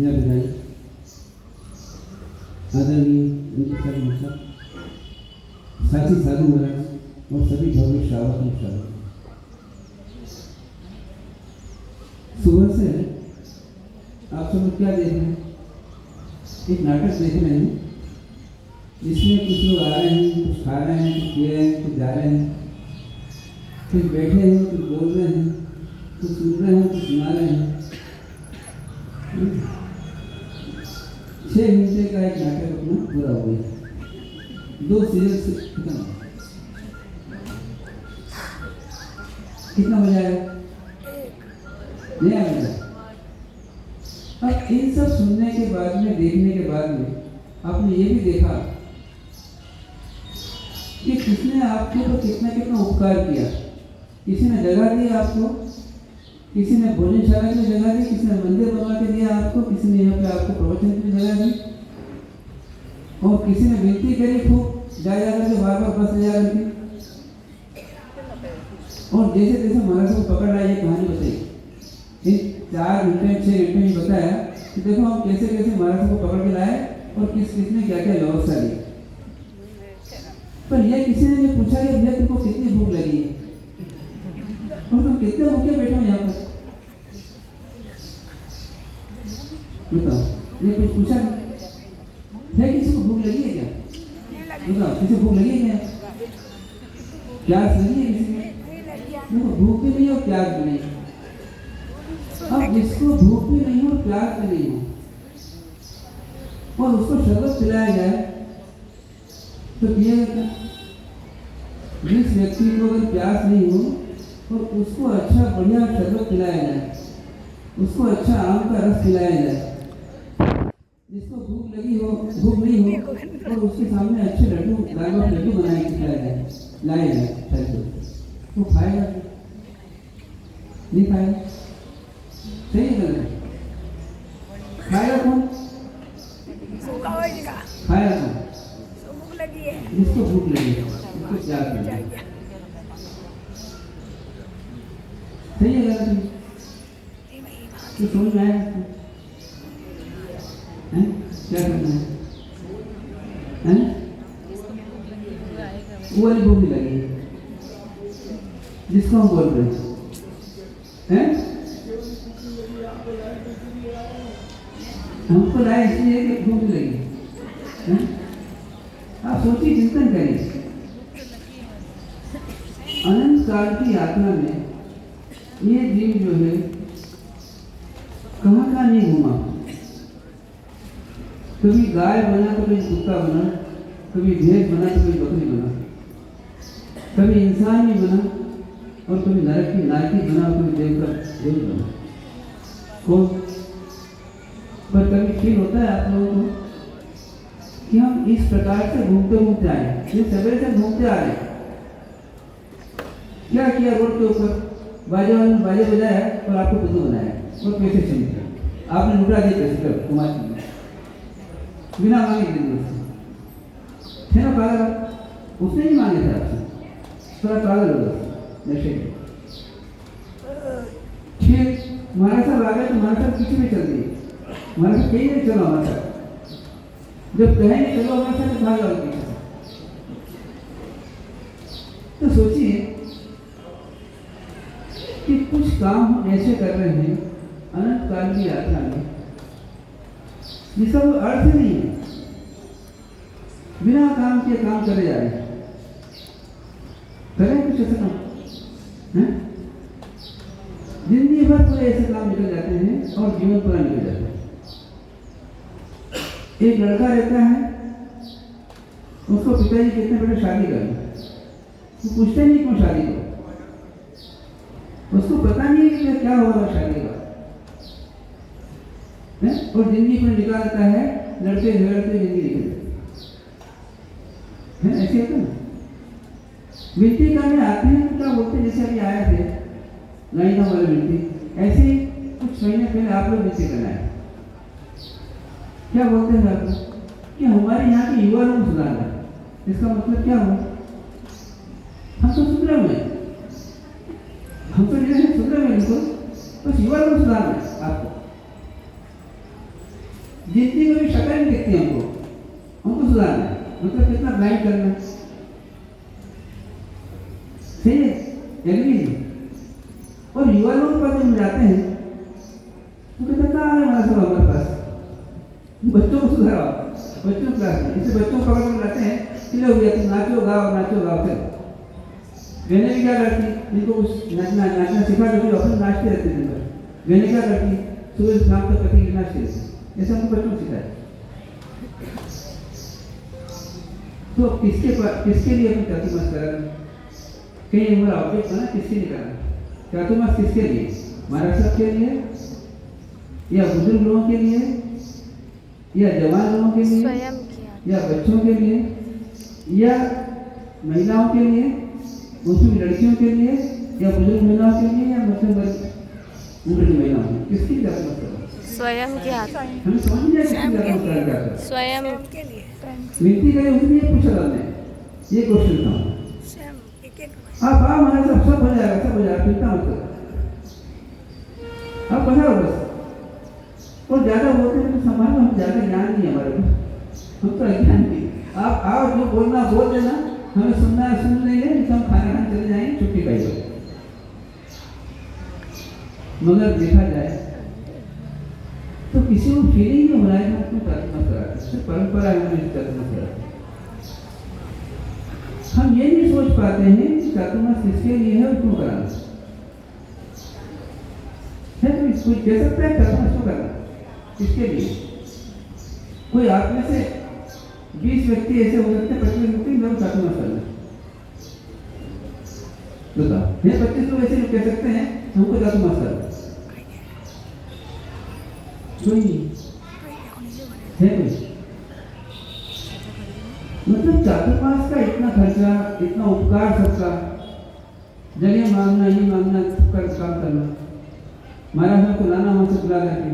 या विदाई आदरणीय अंकित मतलब साथी साधु महाराज और सभी भव्य श्रावक और श्रावक, सुबह से आप सब क्या देख रहे हैं? एक नाटक देख रहे हैं जिसमें कुछ लोग आ रहे हैं, कुछ खा रहे हैं, कुछ पी रहे हैं, कुछ जा रहे हैं, कुछ बैठे हैं, कुछ बोल रहे हैं, कुछ सुन रहे हैं, कुछ सुना रहे हैं। 6 घंटे का एक नाटक अपना पूरा हो गया, 2 सीरियल से खत्म। कितना बजा है? नहीं आएगा। अब इन सब सुनने के बाद में, देखने के बाद में आपने ये भी देखा कि किसने आपके तो कितना कितना उपकार किया। किसी ने जगह दी आपको, किसी ने भोजनशाला की जगह दी, किसी ने मंदिर बनवा के दिया आपको, किसी ने यहाँ पे आपको प्रवचन की जगह दी, और किसी ने विनती करी खूब जा करके बार बार बस ले जा करके। और जैसे जैसे महाराज को पकड़ रहा है, ये कहानी बताई इन 4 घंटे 6 घंटे में बताया कि देखो हम कैसे कैसे महाराज को पकड़ के लाए और किस किसने क्या क्या व्यवस्था दी। पर यह किसी ने ये पूछा कि भैया तुमको कितनी भूख लगी है और तुम कितने भूखे बैठे हो यहाँ पर, बताओ। ये कुछ पूछा है? किसी को भूख लगी है क्या? बताओ, किसी को भूख लगी है क्या? प्यास लगी है किसी को? देखो, भूख भी नहीं और प्यास भी नहीं। अब जिसको भूख भी नहीं और प्यास भी नहीं हो और उसको शरबत पिलाया जाए तो पिएगा क्या? जिस व्यक्ति को अगर प्यास नहीं हो और उसको अच्छा बढ़िया शरबत पिलाया जाए, उसको अच्छा आम का रस पिलाया जाए, जिसको भूख लगी हो, भूख नहीं हो और उसके सामने अच्छे लड्डू, दाल और लड्डू बनाए के खिलाया जाए, लाए जाए, वो खाएगा नहीं? खाएगा? सही है? खाएगा कौन? खाएगा कौन? जिसको भूख लगी है, उसको प्यास लगी। सही है? गलत तो समझ में आया क्या करना है? वो वाली भूख नहीं लगी जिसको हम बोल रहे हैं, हमको लाए इसलिए कि भूख लगी। आप सोचिए, चिंतन करिए, अनंत काल की यात्रा में ये जीव जो है कहाँ कहाँ नहीं घूमा। कभी गाय बना तो कभी कुत्ता बना, कभी भैंस बना तो कभी बकरी बना, कभी इंसान भी बना और कभी नरक की नारकी बना, कभी देव का देव बना। कौन? पर कभी फील होता है आप लोगों को कि हम इस प्रकार से घूमते घूमते आए, ये सवेरे से घूमते आ रहे, क्या किया? रोड के ऊपर बाजे वाले ने बाजे बजाया और आपको बुद्धू बनाया और पैसे छीन लिया, आपने लुटा दिए पैसे कुमार की बिना मांगे दे दिए थे ना पागल? उसने नहीं मांगे थे आपसे, थोड़ा पागल होगा नशे के। फिर हमारे साथ आ गए तो हमारे साथ पीछे भी चल दिए, हमारे साथ कहीं नहीं चलो हमारे साथ, जब कहेंगे चलो हमारे साथ भाग जाओ पीछे। तो सोचिए कि कुछ काम हम ऐसे कर रहे हैं अनंत काल की यात्रा में जिसका कोई अर्थ नहीं है, बिना काम के काम करे जा रहे हैं। करें कुछ ऐसा काम? जिंदगी भर पूरे ऐसे काम निकल जाते हैं और जीवन पूरा निकल जाता है। एक लड़का रहता है, उसको पिताजी कितने बड़े शादी करें, वो पूछते नहीं क्यों शादी करो, उसको पता नहीं है कि क्या होगा शादी का, और जिंदगी पर निकालता है, लड़ते झगड़ते जिंदगी निकल है। ऐसे होता ना, विनती करने आते हैं तो क्या बोलते हैं, जैसे अभी आए थे गाइना वाले विनती, ऐसे ही कुछ महीने पहले आप लोग विनती करना है, क्या बोलते हैं आप लोग कि हमारे यहाँ के युवा लोग सुधारना है। इसका मतलब क्या हुआ? हम तो सुधरे हुए हैं, हम तो सुधरे हुए, इनको बस युवा लोग सुधारना है आपको। जिंदगी में भी शक्ल नहीं दिखती हमको सुधारना है, मतलब कितना ब्लाइंड करना है। सही है, एग्री है। और युवा लोग पर जब जाते हैं तो कहते कहाँ है हमारा सब हमारे पास, बच्चों को सुधारो, बच्चों क्लास में इसे बच्चों को पकड़ कर लाते हैं कि लो भैया तुम नाचो गाओ चलो। बहनें भी क्या करती, इनको कुछ नाचना सिखा दो, अपने नाचते रहते दिन भर। बहनें क्या करती, सुबह से शाम तक पति के नाचते रहते, ऐसा हमको बच्चों को सिखाया। तो किसके लिए अपनी चातुर्मास करा, कहीं हमारा ऑब्जेक्ट बना, किसके लिए करना चातुर्मास, किसके लिए, महाराज साहब के लिए या बुजुर्ग लोगों के लिए या जवान लोगों के लिए या बच्चों के लिए या महिलाओं के लिए, मुस्लिम लड़कियों के लिए या बुजुर्ग महिलाओं के लिए या मुस्लिम उम्र की महिलाओं के लिए, किसकी चातुर्मास करा? स्वयं के हाथ, हमें समझ नहीं आया किसकी चातुर्मास करा क्या कर स्वयं विनती करें, उसने ये पूछा हमने, ये क्वेश्चन था। आप हमारे सब हो जाएगा, सब हो जाएगा, चिंता मत करो, आप बजाओ बस। और ज्यादा बोलते हैं तो समाज में हम ज्यादा ज्ञान नहीं है हमारे को, हम तो अज्ञान नहीं। आप आओ, जो बोलना बोल देना, हमें सुनना है सुन लेंगे, तो हम खाना खाने चले जाएंगे, छुट्टी पाइए। मगर देखा जाए तो किसी को फीलिंग नहीं हो रहा है कि हम क्यों चातुर्मास कराते, सिर्फ परंपरा है हमें चातुर्मास कराते। हम ये नहीं सोच पाते हैं कि चातुर्मास किसके लिए है और क्यों कराना है। कोई कह सकता है चातुर्मास क्यों करना, किसके लिए? कोई आप में से 20 व्यक्ति ऐसे हो सकते हैं, 25 व्यक्ति लोग चातुर्मास करना, बताओ, ये 25 लोग ऐसे कह सकते हैं हमको चातुर्मास करना, कोई नहीं है कोई। मतलब चातुर्मास का इतना खर्चा, इतना उपकार सबका, जगह मांगना, ये मांगना, कर काम करना, महाराज साहब को लाना वहां से बुला करके,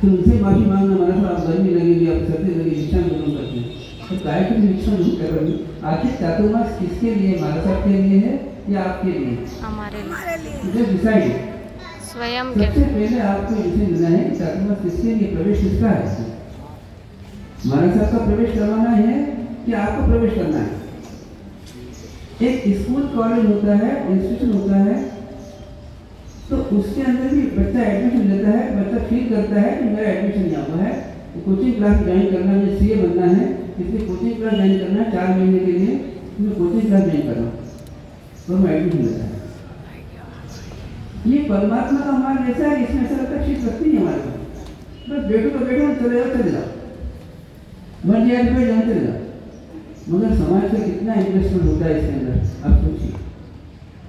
फिर उनसे माफी मांगना, महाराज साहब गर्मी लगेगी, आप सर्दी लगेगी, इच्छा नहीं करते हैं, तो काय की इच्छा नहीं कर रही। आखिर चातुर्मास किसके लिए, महाराज साहब के लिए है या आपके लिए? हमारे लिए, मुझे डिसाइड स्वयं के। सबसे पहले आपको इसे लेना है कि चातुर्मास किसके लिए, प्रवेश किसका है? महाराज साहब का प्रवेश करवाना है कि आपको प्रवेश करना है? एक स्कूल कॉलेज होता है, इंस्टीट्यूशन होता है, तो उसके अंदर भी बच्चा एडमिशन लेता है, बच्चा फील करता है कि मेरा एडमिशन यहाँ हुआ है, तो कोचिंग क्लास ज्वाइन करना, मुझे सीए बनना है, इसलिए कोचिंग क्लास ज्वाइन करना है 4 महीने के लिए, मैं कोचिंग क्लास ज्वाइन कर रहा हूँ, तो मैं एडमिशन लेता है। ये परमात्मा का मार्ग ऐसा है, इसमें ऐसा लगता है चीज लगती नहीं हमारे को, बस बैठो तो बैठो, चले जाओ चले जाओ, मर जाए तो जान चले जाओ। मगर समाज से कितना इन्वेस्टमेंट होता है इसके अंदर, आप सोचिए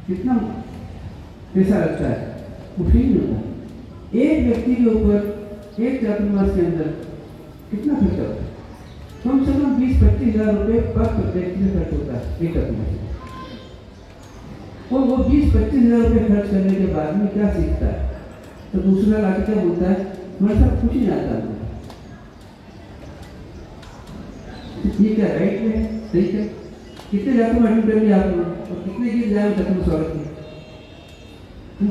कितना पैसा लगता है, वो फील नहीं होता। एक व्यक्ति के ऊपर एक चातुर्मास के अंदर कितना खर्चा होता है? कम से कम 20-25 हज़ार रुपये पर व्यक्ति से खर्च होता है एक चातुर्मास। और वो 20-25 हज़ार रुपये खर्च करने के बाद में क्या सीखता है? तो दूसरा लाके क्या बोलता है, हमारे साथ कुछ नहीं आता, ये क्या राइट है, सही है? कितने जातों में एडमिट कर लिया आपने और कितने गीत जाए चातुर्मास स्वागत में?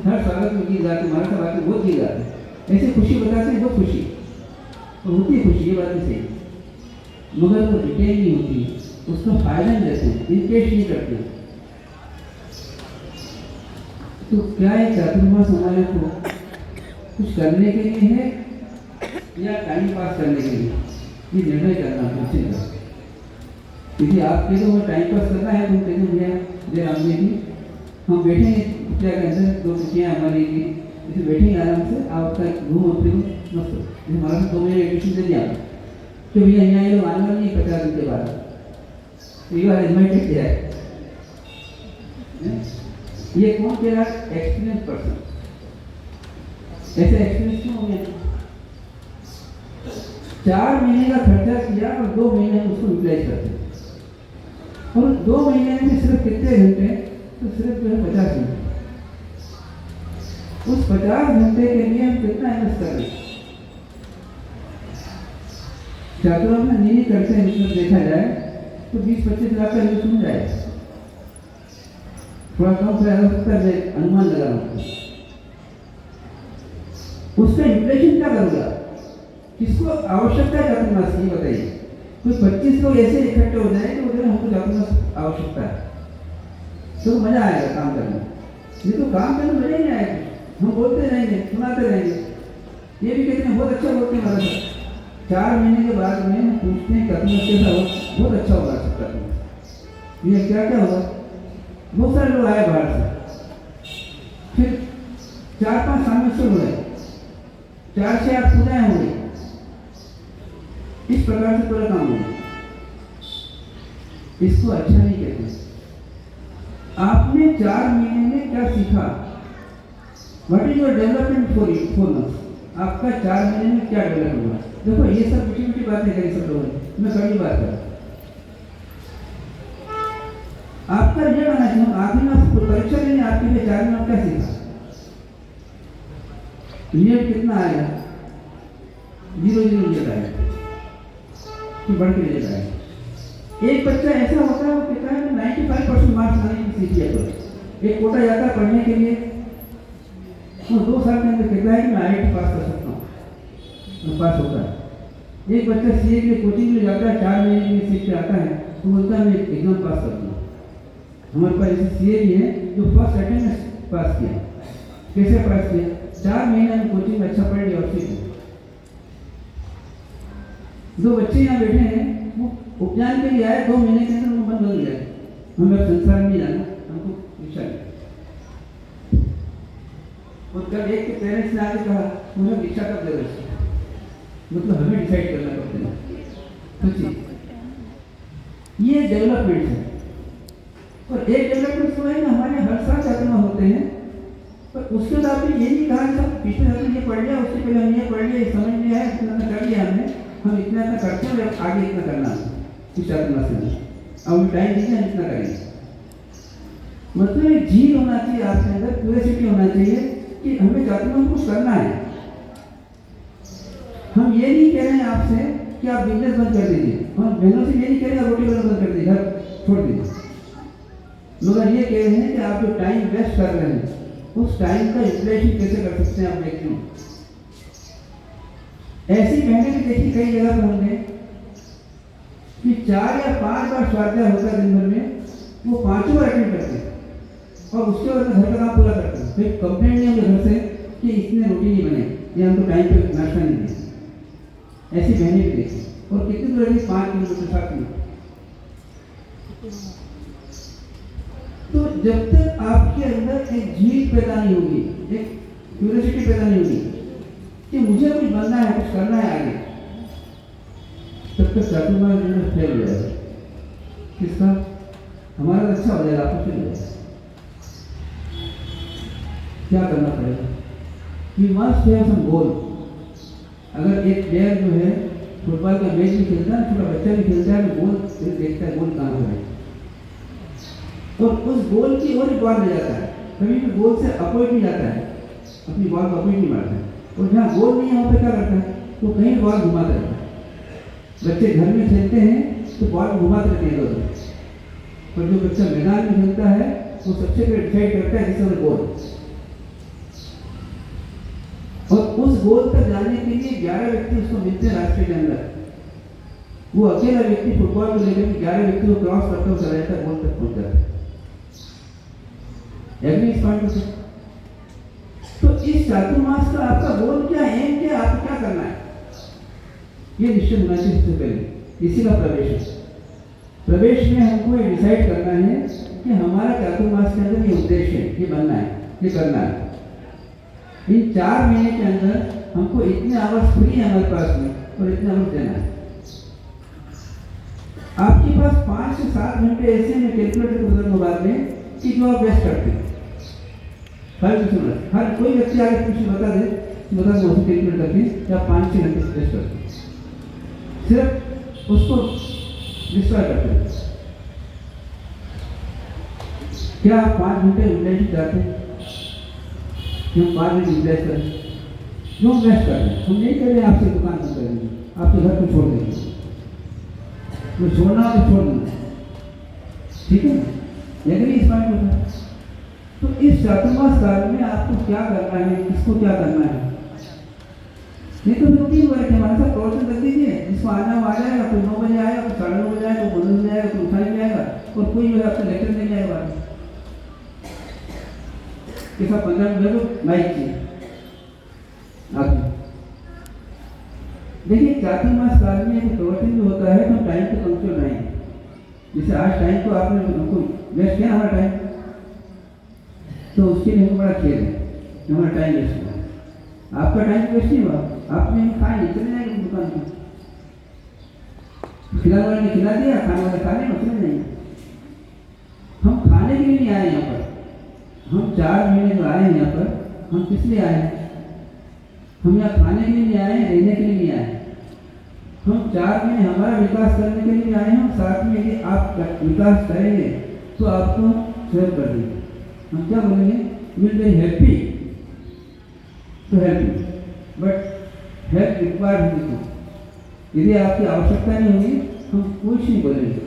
हर स्वागत में गीत गाते, हमारे साथ आके बहुत गीत गाते, ऐसे खुशी बताते हैं, बहुत खुशी और होती है खुशी, ये बात नहीं सही, मगर वो रिटेन नहीं होती, उसका फायदा नहीं लेते, इनकेश नहीं करते। तो क्या है चातुर्मास हमारे को कुछ करने के लिए है या टाइम पास करने के लिए, ये निर्णय करना मुश्किल है। क्योंकि आप कह दो टाइम पास करना है, तुम कह दो भैया देर हमने भी हम बैठेंगे कुटिया के अंदर, 2 कुटियाँ हमारी की, इसे बैठेंगे आराम से, आपका घूम फिर मस्त, हमारा 2 महीने एडमिशन दे दिया तो भैया यहाँ ये लोग आने वाले नहीं 50 दिन के बाद, यू आर इन्वाइटेड देयर। ये कौन कह रहा है? Experience person. ऐसे एक्सपीरियंस क्यों हो गया? 4 महीने का खर्चा किया और 2 महीने में उसको यूटिलाइज करते हैं, और 2 महीने में सिर्फ कितने घंटे? तो सिर्फ जो है 50 घंटे। उस 50 घंटे के लिए हम कितना इन्वेस्ट कर रहे हैं? चातुर्मास में नहीं करते हैं, मतलब देखा जाए तो 20-25 लाख का इन्वेस्ट हो जाए, थोड़ा कम ज़्यादा हो सकता है, अनुमान लगा रहा हूँ। उसका इन्फ्लेशन क्या करूँगा? किसको आवश्यकता है चातुर्मास की बताइए? कोई 25 लोग ऐसे इकट्ठे हो जाए तो बोले हमको चातुर्मास आवश्यकता है, तो मजा आएगा काम करने। नहीं तो काम करने मजा ही नहीं आएगा, हम बोलते रहेंगे, सुनाते रहेंगे। ये भी कहते हैं बहुत अच्छा बोलते हैं महाराज। 4 महीने के बाद में हम पूछते हैं चातुर्मास कैसा हो, बहुत अच्छा होगा चातुर्मास। ये क्या क्या होगा? बहुत सारे लोग आए बाहर से, फिर 4-5 सामने हो गए, 4 से 8 पूजाएं हो गई, इस प्रकार से पूरा काम होगा। इसको अच्छा नहीं कहते। आपने 4 महीने में क्या सीखा? What is your development for 4 months? आपका 4 महीने में क्या डेवलप हुआ? देखो ये सब मीठी मीठी बातें करी सब लोगों ने, मैं कड़ी बात कर, आपका रिजल्ट आना चाहिए। आखिर में आपको परीक्षा देने आपके लिए 4 महीने क्या सीखा? रिजल्ट कितना आएगा? 0 रिजल्ट आएगा कि बढ़ के रिजल्ट आएगा। एक बच्चा ऐसा होता है वो कहता है 95% मार्क्स लाने की सीखी है। एक कोटा जाता है पढ़ने के लिए, वो 2 साल के अंदर कहता है कि मैं IIT पास कर सकता हूँ, मैं पास होता है। एक बच्चा CA के लिए कोचिंग में जाता है, 4 महीने के लिए सीख के आता है, तो बोलता है मैं एग्जाम पास कर दूँगा। हमारे पास ऐसे CA भी है जो फर्स्ट अटेम्प्ट में पास किया। कैसे पास किया? 4 महीने में कोचिंग में अच्छा पढ़ लिया और सीख लिया। 2 बच्चे यहाँ बैठे हैं, वो उपनयन के लिए आए, 2 महीने के अंदर उनको मन बदल गया, हमें अब संसार में जाना, हमको इच्छा नहीं। और कल एक के पेरेंट्स ने आके कहा मुझे इच्छा कब दे रहे, मतलब हमें डिसाइड करना पड़ता है। सोचिए, ये डेवलपमेंट है। और एक डेवलपमेंट तो है ना, हमारे हर साल चातुर्मास होते हैं, पर उसके बाद भी ये नहीं कहा कि सब पिछले साल ये पढ़ लिया, उससे पहले हम ये पढ़ लिया, समझ नहीं आया, इतना कर लिया हमने, हम इतना करते हैं और आगे इतना करना है इस चातुर्मास में, अब टाइम दीजिए हम इतना करेंगे। मतलब एक जील होना चाहिए आपके अंदर, क्यूरियोसिटी होना चाहिए कि हमें चातुर्मास कुछ करना है। हम ये नहीं कह रहे हैं आपसे कि आप बिजनेस बंद कर दीजिए, हम बहनों से ये नहीं कह रहे हैं रोटी बनाना बंद कर दीजिए, घर छोड़ दीजिए, मगर ये कह रहे हैं कि आप जो टाइम वेस्ट कर रहे हैं उस टाइम का यूटिलाइजेशन कैसे कर सकते हैं। आप देखते हो ऐसी बहनें भी देखी कई जगह पर हमने कि 4 या 5 बार स्वाध्याय होता है दिन भर में, वो 5 बार अटेंड करते हैं और उसके बाद घर का काम पूरा करते हैं। फिर कंप्लेंट नहीं होगी घर से कि इसने रोटी नहीं बनाई या हमको टाइम पे नाश्ता नहीं दिया। ऐसी बहनें भी देखी, और कितनी दूर है? 5 किलोमीटर 7 किलोमीटर। तो जब तक आपके अंदर एक झील पैदा नहीं होगी, एक क्यूरियोसिटी पैदा नहीं होगी कि मुझे कुछ बनना है, कुछ करना है आगे, तब तक चातुर्मास फेल हो जाएगा। किसका? हमारा अच्छा हो जाएगा, आपको फेल हो जाएगा। क्या करना पड़ेगा? वी मस्ट हैव सम गोल। अगर एक प्लेयर जो है फुटबॉल का मैच भी खेलता है, छोटा बच्चा भी खेलता है, तो गोल देखता है, गोल कहाँ पर है, और उस गोल की ओर बॉल ले जाता है। कभी भी गोल से अपोजिट नहीं जाता है, अपनी बॉल को अपोजिट नहीं मारता है। और जहाँ गोल नहीं है वहाँ पे क्या करता है? तो कहीं बॉल घुमाता रहता है। बच्चे घर में खेलते हैं तो बॉल घुमाते रहते हैं इधर, पर जो बच्चा मैदान में खेलता है वो सबसे पहले डिसाइड करता है जिससे गोल, और उस गोल तक जाने के लिए 11 व्यक्ति उसको मिलते हैं रास्ते के अंदर। वो अकेला व्यक्ति फुटबॉल को लेकर 11 व्यक्ति को क्रॉस करते हुए चला जाता है, गोल तक पहुंच जाता है। एवरी पॉइंट से तो इस चातुर्मास का आपका गोल क्या है, एम क्या, आपको क्या करना है, ये निश्चित होना चाहिए सबसे पहले। इसी का प्रवेश है। प्रवेश में हमको ये डिसाइड करना है कि हमारा चातुर्मास के अंदर ये उद्देश्य है, ये बनना है, ये करना है। इन 4 महीने के अंदर हमको इतने आवर्स फ्री है हमारे पास में, और इतने आवर्स देना है। आपके पास 5 से 7 घंटे ऐसे में कैलकुलेटर कर दूंगा बाद में कि जो आप वेस्ट करते हैं। हर कोई व्यक्ति आगे कुछ बता दे, बता दो उसे कैलकुलेट करके क्या 5 से 6 घंटे वेस्ट करते हैं, सिर्फ उसको डिस्ट्रॉय करते हैं। क्या आप 5 घंटे यूटिलाइज जाते हैं? जो 5 घंटे यूटिलाइज करें, जो वेस्ट कर रहे हैं। हम नहीं कह रहे आपसे दुकान बंद करेंगे, आपके घर को छोड़ देंगे, तो छोड़ना हो तो छोड़ देना, ठीक है ना? यदि इस पॉइंट होता है तो इस चातुर्मास काल में आपको क्या करना है, किसको क्या करना है, नहीं तो फिर 3 वर्ग हमारे साथ प्रवचन कर दीजिए, जिसको आना वो आ जाएगा, कोई 9 बजे आएगा, कोई 9:30 बजे आएगा, कोई 10 बजे आएगा, कोई उठाने में आएगा, और कोई जो है आपका लेक्चर नहीं आएगा। किसा 15 मिनट को माइक चाहिए आपको। देखिए चातुर्मास काल में एक प्रवचन जो होता है तो टाइम पे पंक्चुअल रहेंगे। जैसे आज टाइम को आपने हमको वेस्ट किया हमारा टाइम, तो उसके लिए हमको बड़ा खेद है कि हमारा टाइम वेस्ट हुआ। आपका टाइम वेस्ट नहीं हुआ, आपने खाए नहीं, चले जाएंगे दुकान पर, खिलाने वाले ने खिला दिया, खाने वाले खा लें, चले जाएंगे। हम खाने के लिए नहीं आए यहाँ पर, हम 4 महीने जो आए हैं यहाँ पर, हम किस लिए आए हैं? हम यहाँ खाने के लिए नहीं आए, रहने के लिए नहीं आए। हम 4 महीने हमारा विकास करने के लिए आए हैं। साथ में यदि आप विकास करेंगे तो आपको हेल्प कर देंगे। हम क्या बोलेंगे? Will be happy to help you, but help required देखो। यदि आपकी आवश्यकता नहीं होगी हम कुछ नहीं बोलेंगे।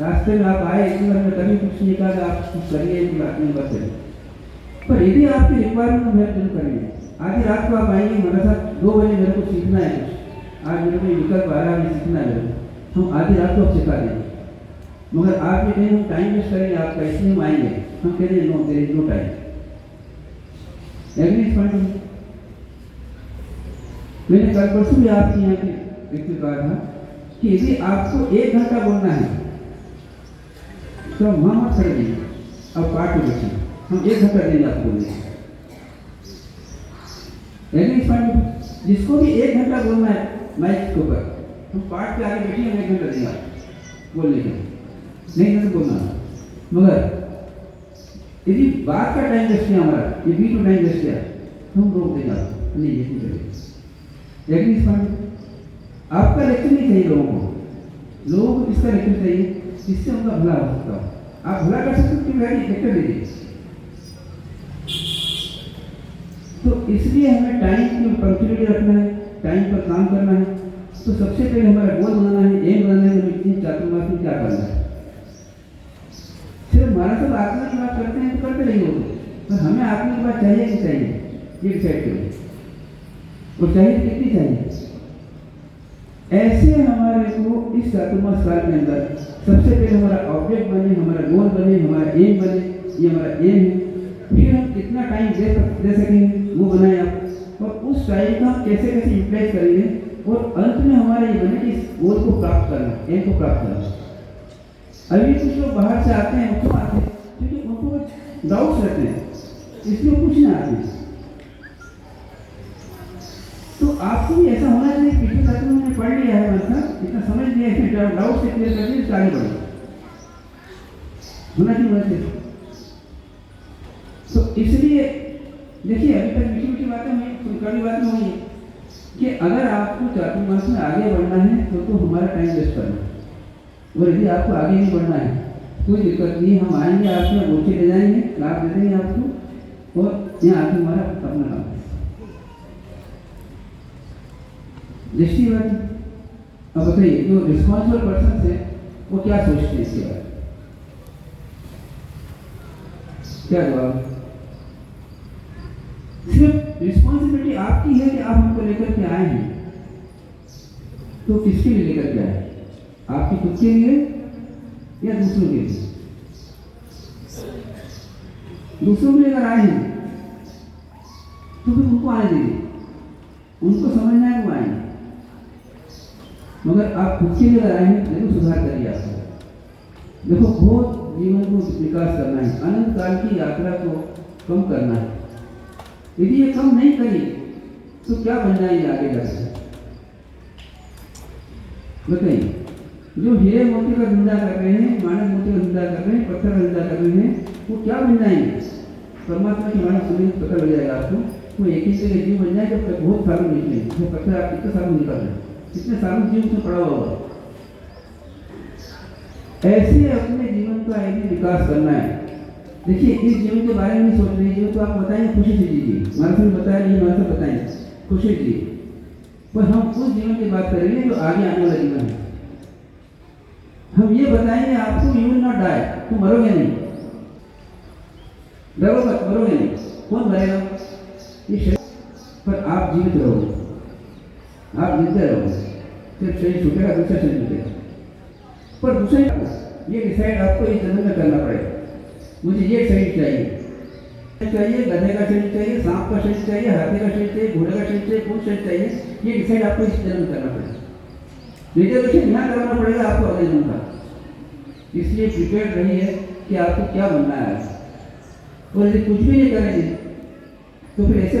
रास्ते में आप आए, इतनी बार में कभी कुछ नहीं कहा आप कुछ करिए, कि बात नहीं बात करें, पर यदि आपकी रिक्वायरमेंट हम हेल्प जरूर करेंगे। आधी रात को आप आएंगे, मेरे साथ 2 बजे मेरे को सीखना है कुछ, आज मेरे को विकल्प आ रहा है, सीखना है मेरे को, हम आधी रात को सिखा देंगे। मगर आप ये कहीं हम टाइम वेस्ट करेंगे आपका, इसलिए हम आएंगे, हम कह रहे no, there is no time. Agree इस पॉइंट में मैंने कल परसों भी आपके यहाँ के व्यक्ति कहा था कि यदि आपको 1 घंटा बोलना है तो वहाँ मत खड़े नहीं, अब पाठ में बैठिए, हम 1 घंटा देंगे आपको बोलने। जिसको भी 1 घंटा बोलना है माइक के ऊपर, हम पाठ के आगे बैठिए, हम 1 घंटा देंगे बोलने के, नहीं तो बोलना। मगर यदि बात का टाइम वेस्ट किया हमारा, ये भी तो टाइम वेस्ट किया, तो हम रोक देंगे आपको, नहीं ये नहीं करेंगे। आपका लेक्चर नहीं चाहिए लोगों को इसका लेक्चर चाहिए जिससे उनका भला हो सकता हो। आप भला कर सकते हो कि भाई लेक्चर दीजिए। तो इसलिए हमें टाइम की पंक्चुअलिटी रखना है, टाइम पर काम करना है। तो सबसे पहले हमारा गोल बनाना है, एम बनाना है, हमें चातुर्मास में क्या करना है। सिर्फ हमारा सब आत्मा की बात करते हैं तो करते रहिए, पर हमें आत्मा की बात चाहिए कि चाहिए, ये डिसाइड करें, और चाहिए कितनी चाहिए। ऐसे हमारे को इस चातुर्मास काल के अंदर सबसे पहले हमारा ऑब्जेक्ट बने, हमारा गोल बने, हमारा एम बने, ये हमारा एम है। फिर हम कितना टाइम दे सकेंगे वो बनाए आप, और उस टाइम का हम कैसे कैसे यूटिलाइज करेंगे, और अंत में हमारा ये बने कि इस गोल को प्राप्त करना, एम को प्राप्त करना। अभी कुछ लोग बाहर से आते हैं, क्यों आते हैं? क्योंकि उनको डाउट्स रहते हैं, इसलिए पूछने आते हैं। तो आपको भी ऐसा होना चाहिए, पिछले सत्र में मैंने पढ़ लिया है, मतलब इतना समझ लिया है, डाउट से क्लियर कर दिए, आगे बढ़े होना चाहिए। तो इसलिए देखिए अभी तक मीठी मीठी बातें हुई, कड़ी बातें हुई कि अगर आपको चातुर्मास में आगे बढ़ना है तो हमारा टाइम वेस्ट करना, और यदि आपको आगे नहीं बढ़ना है कोई दिक्कत नहीं, हम आएंगे आपके यहाँ गोचे ले जाएंगे, लाभ दे देंगे आपको, और यहाँ आके हमारा अपना काम है। दृष्टि बात। अब बताइए जो रिस्पॉन्सिबल पर्सन है वो क्या सोचते हैं इसके बारे में, क्या जवाब? सिर्फ रिस्पॉन्सिबिलिटी आपकी है कि आप हमको लेकर के आए हैं, तो किसके लिए लेकर के आए? आपकी खुद के लिए या दूसरों के लिए? दूसरों के लिए अगर आए हैं तो फिर उनको आने दीजिए, उनको समझना है वो आएंगे। मगर आप खुद के लिए अगर आए हैं, देखो सुधार करिए आपको, देखो बहुत जीवन को विकास करना है, अनंत काल की यात्रा को कम करना है। यदि ये कम नहीं करी तो क्या बन जाएंगे आगे जाकर? बताइए। जो हीरे मोती का धंधा कर रहे हैं, मानव मोती का धंधा कर रहे हैं, पत्थर का धंधा कर रहे हैं, वो क्या बन जाएंगे? परमात्मा की मानव सुनी पता लग जाएगा आपको, वो एक ही से जीव बन जाएगा। बहुत सालों निकले, वो पत्थर आप कितने सालों निकल रहे हैं, कितने सालों जीव से पड़ा हुआ। ऐसे अपने जीवन का यदि विकास करना है, देखिए इस जीवन के बारे में सोच लीजिए तो आप बताएंगे खुशी से जीजिए, हमारे से बताया नहीं, हमारे से बताएंगे खुशी से जीजिए, पर हम उस जीवन की बात करेंगे जो आगे आने वाला जीवन है। हम ये बताएंगे आपको यू विल नॉट डाई, तुम मरोगे नहीं, डरो मत, मरोगे नहीं, कौन मरेगा? ये शरीर, पर आप जीवित रहोगे। आप जीतते रहोगे, सिर्फ शरीर छूटेगा, दूसरा शरीर छूटेगा। पर दूसरे ये डिसाइड आपको इस जन्म में करना पड़ेगा, मुझे ये शरीर चाहिए, गधे का शरीर चाहिए, सांप का शरीर चाहिए, हाथी का शरीर चाहिए, घोड़े का शरीर चाहिए, कौन शरीर चाहिए, ये डिसाइड आपको इस जन्म में करना पड़ेगा। रिजर्वेशन यहाँ करना पड़ेगा आपको अगले जन्म का। इसलिए प्रिपेयर रहिए कि आपको क्या बनना है, और यदि कुछ भी नहीं करेंगे तो फिर ऐसे